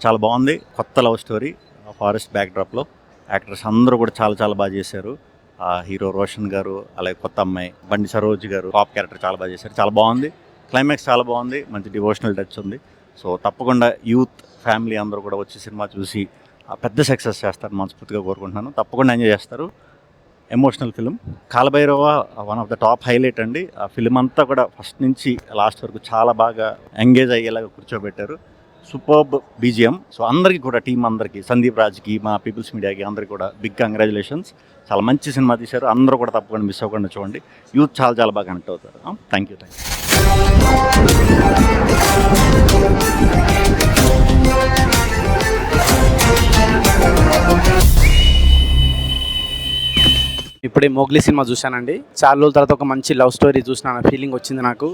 చాలా బాగుంది. కొత్త లవ్ స్టోరీ ఫారెస్ట్ బ్యాక్డ్రాప్లో. యాక్టర్స్ అందరూ కూడా చాలా చాలా బాగా చేశారు. హీరో రోషన్ గారు, అలాగే కొత్త అమ్మాయి బండి సరోజ్ గారు టాప్ క్యారెక్టర్ చాలా బాగా చేశారు. చాలా బాగుంది. క్లైమాక్స్ చాలా బాగుంది. మంచి డివోషనల్ టచ్ ఉంది. సో తప్పకుండా యూత్ ఫ్యామిలీ అందరూ కూడా వచ్చి సినిమా చూసి పెద్ద సక్సెస్ చేస్తారని మనస్ఫూర్తిగా కోరుకుంటున్నాను. తప్పకుండా ఎంజాయ్ చేస్తారు. Emotional film. Kalabhairava one of the top highlight అండి. ఆ ఫిలిం అంతా కూడా ఫస్ట్ నుంచి లాస్ట్ వరకు చాలా బాగా ఎంగేజ్ అయ్యేలాగా కూర్చోబెట్టారు. Superb BGM. సో అందరికీ కూడా టీం అందరికీ, సందీప్ రాజ్కి, మా పీపుల్స్ మీడియాకి అందరికీ కూడా బిగ్ కంగ్రాచులేషన్స్. చాలా మంచి సినిమా తీశారు. అందరూ కూడా తప్పకుండా మిస్ అవ్వకుండా చూడండి. యూత్ చాలా చాలా బాగా కనెక్ట్ అవుతారు. Thank you. ఇప్పుడే మోగ్లీ సినిమా చూశానండి. చాలా రోజుల తర్వాత ఒక మంచి లవ్ స్టోరీ చూసిన ఫీలింగ్ వచ్చింది నాకు.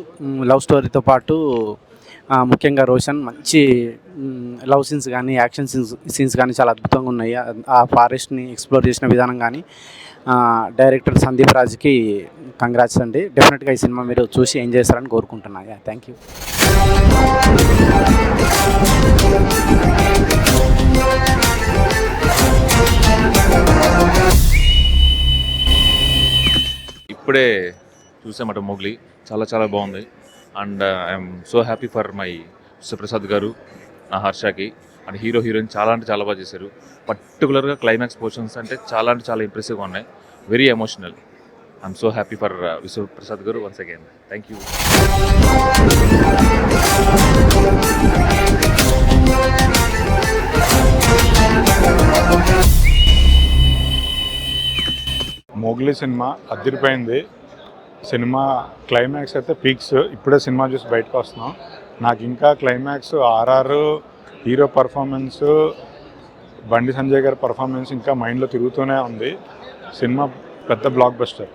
లవ్ స్టోరీతో పాటు ముఖ్యంగా రోషన్ మంచి లవ్ సీన్స్ కానీ యాక్షన్ సీన్స్ కానీ చాలా అద్భుతంగా ఉన్నాయి. ఆ ఫారెస్ట్ని ఎక్స్ప్లోర్ చేసిన విధానం కానీ డైరెక్టర్ సందీప్ రాజ్కి కంగ్రాట్స్ అండి. డెఫినెట్గా ఈ సినిమా మీరు చూసి ఎంజాయ్ చేస్తారని కోరుకుంటున్నాను. Thank you. ఇప్పుడే చూసామట మోగ్లీ. చాలా చాలా బాగుంది. And I'm so happy for my Suprasad గారు, నా హర్షకి. అండ్ హీరో హీరోయిన్ చాలా అంటే చాలా బాగా చేశారు. పర్టికులర్గా క్లైమాక్స్ పోర్షన్స్ అంటే చాలా ఇంప్రెసివ్గా ఉన్నాయి. Very emotional. I'm so happy for Vishwaprasad garu once again. Thank you. Mowgli cinema అదిరిపోయింది. సినిమా క్లైమాక్స్ అయితే పీక్స్. ఇప్పుడే సినిమా చూసి బయటకు వస్తున్నాం. నాకు ఇంకా climax, RR hero performance, Bandi Sanjay గారి పర్ఫార్మెన్స్ ఇంకా మైండ్లో తిరుగుతూనే ఉంది. సినిమా పెద్ద blockbuster.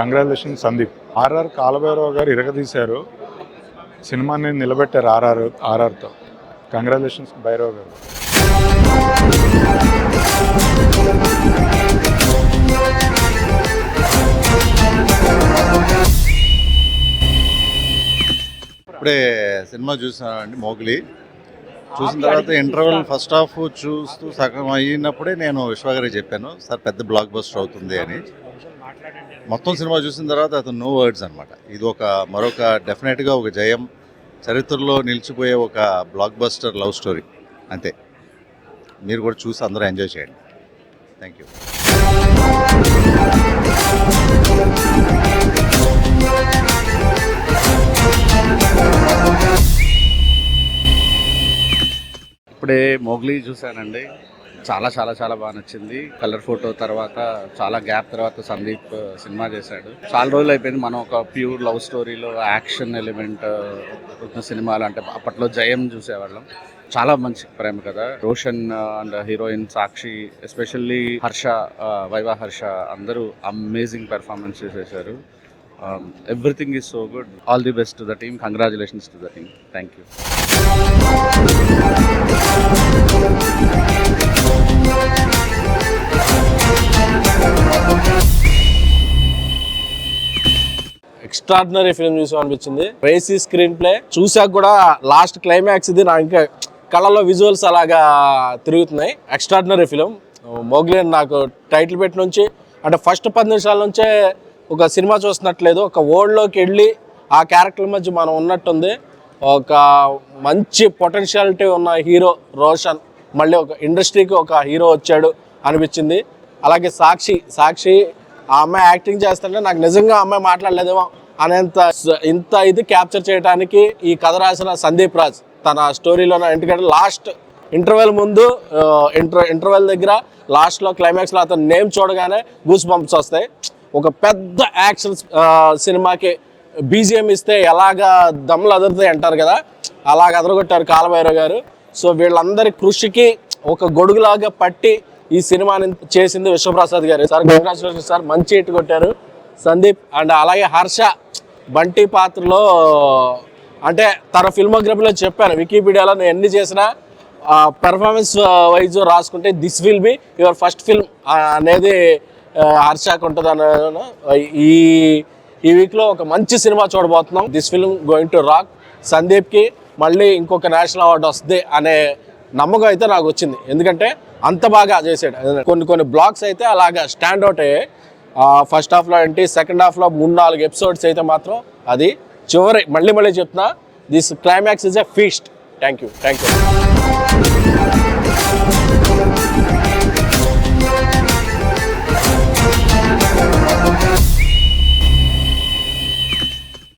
Congratulations Sandeep. RR Kalabhairava garu ఇరగదీశారు. సినిమాని నిలబెట్టారు ఆర్ఆర్తో. కంగ్రాచులేషన్స్ భైరవ గారు. ఇప్పుడే సినిమా చూసానండి మోగ్లీ. చూసిన తర్వాత ఇంటర్వెల్ ఫస్ట్ హాఫ్ చూస్తూ సగం అయినప్పుడే నేను విశ్వగారికి చెప్పాను, సార్ పెద్ద బ్లాక్ బస్టర్ అవుతుంది అని. మొత్తం సినిమా చూసిన తర్వాత అతను నో వర్డ్స్ అనమాట. ఇది మరొక డెఫినెట్గా ఒక జయం, చరిత్రలో నిలిచిపోయే ఒక బ్లాక్ బస్టర్ లవ్ స్టోరీ అంతే. మీరు కూడా చూసి అందరూ ఎంజాయ్ చేయండి. Thank you. ఇప్పుడే మోగ్లీ చూశానండి. చాలా చాలా చాలా బాగా నచ్చింది. కలర్ ఫోటో తర్వాత చాలా గ్యాప్ తర్వాత సందీప్ సినిమా చేశాడు. చాలా రోజులు అయిపోయింది మనం ఒక ప్యూర్ లవ్ స్టోరీలో యాక్షన్ ఎలిమెంట్ ఉన్న సినిమాలు. అంటే అప్పట్లో జయం చూసేవాళ్ళం. చాలా మంచి ప్రేమ కదా. Roshan and heroine Sakshi, especially Harsha, viva Harsha అందరూ అమేజింగ్ పెర్ఫార్మెన్స్ చేసేసారు. Everything is so good. All the best to the team. Congratulations to the team. Thank you. Extraordinary film చూసాం అనిపించింది. రేసీ స్క్రీన్ ప్లే చూసాక కూడా లాస్ట్ క్లైమాక్స్ ఇది నా ఇంకా కళ్ళలో విజువల్స్ అలాగా తిరుగుతున్నాయి. Extraordinary film. మోగ్లీ నాకు టైటిల్ పెట్టి నుంచి అంటే ఫస్ట్ 10 నిమిషాల నుంచే ఒక సినిమా చూస్తున్నట్లేదు. ఒక వరల్డ్లోకి వెళ్ళి ఆ క్యారెక్టర్ మధ్య మనం ఉన్నట్టుంది. ఒక మంచి పొటెన్షియాలిటీ ఉన్న హీరో రోషన్ మళ్ళీ ఒక ఇండస్ట్రీకి ఒక హీరో వచ్చాడు అనిపించింది. అలాగే సాక్షి ఆ అమ్మాయి యాక్టింగ్ చేస్తుంటే నాకు నిజంగా అమ్మాయి మాట్లాడలేదేమో అనేంత ఇది క్యాప్చర్ చేయడానికి ఈ కథ రాసిన సందీప్ రాజ్ తన స్టోరీలో. ఎందుకంటే లాస్ట్ ఇంటర్వెల్ ముందు ఇంటర్వెల్ దగ్గర లాస్ట్లో క్లైమాక్స్లో అతను నేమ్ చూడగానే గూస్ బంప్స్ వస్తాయి. ఒక పెద్ద యాక్షన్ సినిమాకి బీజిఎం ఇస్తే ఎలాగా దమ్ములు అదురుతాయి అంటారు కదా, అలాగ అదరగొట్టారు కాలభైరవ గారు. సో వీళ్ళందరి కృషికి ఒక గొడుగులాగా పట్టి ఈ సినిమాని చేసింది విశ్వప్రసాద్ గారు. సార్ కంగ్రాచులేషన్ సార్, మంచి హిట్ కొట్టారు సందీప్. అండ్ అలాగే హర్ష బంటి పాత్రలో అంటే తన ఫిల్మోగ్రఫీలో చెప్పాను, వికీపీడియాలో నేను ఎన్ని చేసినా పెర్ఫార్మెన్స్ వైజ్ రాసుకుంటే this will be your first film అనేది హర్షకు ఉంటుంది అన్న. ఈ వీక్లో ఒక మంచి సినిమా చూడబోతున్నాం. This film going to rock. సందీప్కి మళ్ళీ ఇంకొక నేషనల్ అవార్డు వస్తుంది అనే నమ్మకం అయితే నాకు వచ్చింది, ఎందుకంటే అంత బాగా చేసాడు. కొన్ని బ్లాక్స్ అయితే అలాగా స్టాండ్ అవుట్ అయ్యాయి. ఫస్ట్ హాఫ్లో ఏంటి, సెకండ్ హాఫ్లో 3-4 ఎపిసోడ్స్ అయితే మాత్రం అది చివరి మళ్ళీ చెప్తున్నా, this climax is a feast. Thank you.